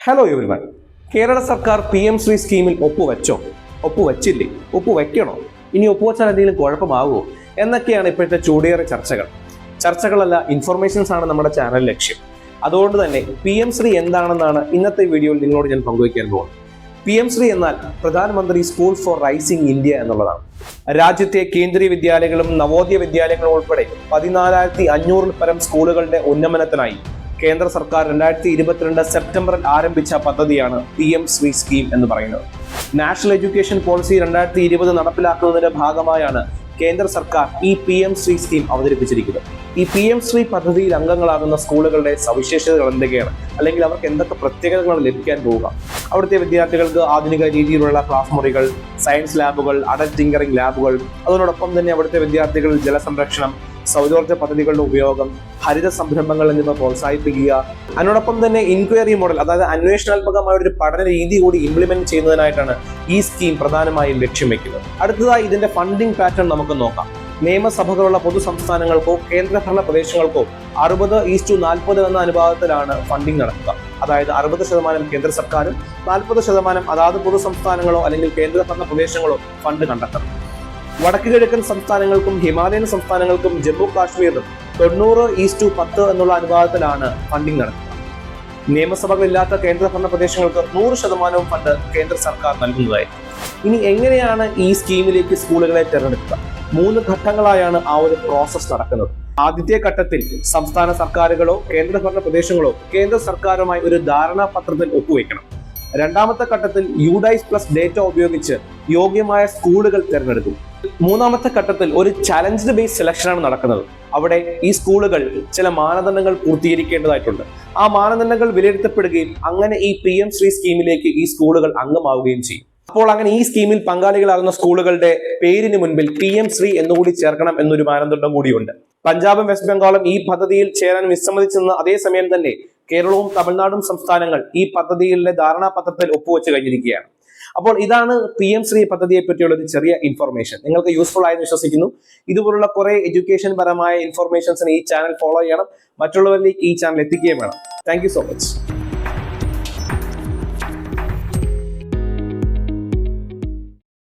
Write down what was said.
Hello everyone. Kerala സർക്കാർ PM Shri സ്കീമിൽ ഒപ്പുവെച്ചോ? ഒപ്പുവെച്ചില്ലേ? ഒപ്പുവെക്കണോ? ഇനി ഒപ്പുവെച്ചാൽ എന്തെങ്കിലും കുഴപ്പമാകുമോ എന്നൊക്കെയാണ് ഇപ്പോഴത്തെ ചൂടേറിയ ചർച്ചകളല്ല, ഇൻഫർമേഷൻസ് ആണ് നമ്മുടെ ചാനൽ ലക്ഷ്യം. അതുകൊണ്ട് തന്നെ PM ശ്രീ എന്താണെന്നാണ് ഇന്നത്തെ വീഡിയോയിൽ നിങ്ങളോട് ഞാൻ പങ്കുവയ്ക്കാൻ പോകുന്നത്. PM ശ്രീ എന്നാൽ പ്രധാനമന്ത്രി സ്കൂൾ ഫോർ റൈസിംഗ് ഇന്ത്യ എന്നുള്ളതാണ്. രാജ്യത്തെ കേന്ദ്രീയ വിദ്യാലയങ്ങളും നവോദയ വിദ്യാലയങ്ങളും ഉൾപ്പെടെ 14,500 പരം സ്കൂളുകളുടെ ഉന്നമനത്തിനായി കേന്ദ്ര സർക്കാർ 2022 സെപ്റ്റംബറിൽ ആരംഭിച്ച പദ്ധതിയാണ് PM ശ്രീ സ്കീം എന്ന് പറയുന്നത്. നാഷണൽ എഡ്യൂക്കേഷൻ പോളിസി 2020 നടപ്പിലാക്കുന്നതിന്റെ ഭാഗമായാണ് കേന്ദ്ര സർക്കാർ ഈ PM ശ്രീ സ്കീം അവതരിപ്പിച്ചിരിക്കുന്നത്. ഈ PM ശ്രീ പദ്ധതിയിൽ അംഗങ്ങളാകുന്ന സ്കൂളുകളുടെ സവിശേഷതകൾ എന്തൊക്കെയാണ്, അല്ലെങ്കിൽ അവർക്ക് എന്തൊക്കെ പ്രത്യേകതകളാണ് ലഭിക്കാൻ പോവുക? അവിടുത്തെ വിദ്യാർത്ഥികൾക്ക് ആധുനിക രീതിയിലുള്ള ക്ലാസ് മുറികൾ, സയൻസ് ലാബുകൾ, അഡൽട്ട് ടിങ്കറിംഗ് ലാബുകൾ, അതിനോടൊപ്പം തന്നെ അവിടുത്തെ വിദ്യാർത്ഥികൾ ജലസംരക്ഷണം, സൗരോർജ്ജ പദ്ധതികളുടെ ഉപയോഗം, ഹരിത സംരംഭങ്ങൾ എന്നിവ പ്രോത്സാഹിപ്പിക്കുക, അതിനോടൊപ്പം തന്നെ ഇൻക്വയറി മോഡൽ, അതായത് അന്വേഷണാത്മകമായ ഒരു പഠന രീതി കൂടി ഇംപ്ലിമെന്റ് ചെയ്യുന്നതിനായിട്ടാണ് ഈ സ്കീം പ്രധാനമായും ലക്ഷ്യം വെക്കുന്നത്. അടുത്തതായി ഇതിന്റെ ഫണ്ടിംഗ് പാറ്റേൺ നമുക്ക് നോക്കാം. നിയമസഭകളുള്ള പൊതു സംസ്ഥാനങ്ങൾക്കോ കേന്ദ്രഭരണ പ്രദേശങ്ങൾക്കോ 60:40 എന്ന അനുപാതത്തിലാണ് ഫണ്ടിംഗ് നടക്കുക. അതായത് 60% കേന്ദ്ര സർക്കാരും 40% അതാത് പൊതു സംസ്ഥാനങ്ങളോ അല്ലെങ്കിൽ കേന്ദ്രഭരണ പ്രദേശങ്ങളോ ഫണ്ട് കണ്ടെത്തണം. വടക്ക് കിഴക്കൻ സംസ്ഥാനങ്ങൾക്കും ഹിമാലയൻ സംസ്ഥാനങ്ങൾക്കും ജമ്മു കാശ്മീരിനും 90:10 എന്നുള്ള അനുപാതത്തിലാണ് ഫണ്ടിംഗ് നടക്കുക. നിയമസഭകളില്ലാത്ത കേന്ദ്രഭരണ പ്രദേശങ്ങൾക്ക് 100% ഫണ്ട് കേന്ദ്ര സർക്കാർ നൽകുന്നതായിരിക്കും. ഇനി എങ്ങനെയാണ് ഈ സ്കീമിലേക്ക് സ്കൂളുകളെ തിരഞ്ഞെടുക്കുക? 3 ഘട്ടങ്ങളായാണ് ആ ഒരു പ്രോസസ് നടക്കുന്നത്. ആദ്യത്തെ ഘട്ടത്തിൽ സംസ്ഥാന സർക്കാരുകളോ കേന്ദ്രഭരണ പ്രദേശങ്ങളോ കേന്ദ്ര സർക്കാരുമായി ഒരു ധാരണാപത്രത്തിൽ ഒപ്പുവെക്കണം. രണ്ടാമത്തെ ഘട്ടത്തിൽ UDICE പ്ലസ് ഡേറ്റ ഉപയോഗിച്ച് യോഗ്യമായ സ്കൂളുകൾ തിരഞ്ഞെടുക്കും. മൂന്നാമത്തെ ഘട്ടത്തിൽ ഒരു ചലഞ്ച് ബേസ്ഡ് സെലക്ഷനാണ് നടക്കുന്നത്. അവിടെ ഈ സ്കൂളുകൾ ചില മാനദണ്ഡങ്ങൾ പൂർത്തീകരിക്കേണ്ടതായിട്ടുണ്ട്. ആ മാനദണ്ഡങ്ങൾ വിലയിരുത്തപ്പെടുകയും അങ്ങനെ ഈ PM ശ്രീ സ്കീമിലേക്ക് ഈ സ്കൂളുകൾ അംഗമാവുകയും ചെയ്യും. അപ്പോൾ അങ്ങനെ ഈ സ്കീമിൽ പങ്കാളികളാകുന്ന സ്കൂളുകളുടെ പേരിന് മുൻപിൽ PM ശ്രീ എന്നുകൂടി ചേർക്കണം എന്നൊരു മാനദണ്ഡം കൂടിയുണ്ട്. പഞ്ചാബും വെസ്റ്റ് ബംഗാളും ഈ പദ്ധതിയിൽ ചേരാൻ വിസമ്മതിച്ചെന്ന അതേസമയം തന്നെ കേരളവും തമിഴ്നാടും സംസ്ഥാനങ്ങൾ ഈ പദ്ധതിയിലെ ധാരണാപത്രത്തിൽ ഒപ്പുവെച്ച് കഴിഞ്ഞിരിക്കുകയാണ്. അപ്പോൾ ഇതാണ് PM ശ്രീ പദ്ധതിയെ പറ്റിയുള്ള ഒരു ചെറിയ ഇൻഫർമേഷൻ. നിങ്ങൾക്ക് യൂസ്ഫുൾ ആയെന്ന് വിശ്വസിക്കുന്നു. ഇതുപോലുള്ള കുറെ എഡ്യൂക്കേഷൻ പരമായ ഇൻഫർമേഷൻസിന് ഈ ചാനൽ ഫോളോ ചെയ്യണം, മറ്റുള്ളവരിലേക്ക് ഈ ചാനൽ എത്തിക്കുകയും വേണം. Thank you so much.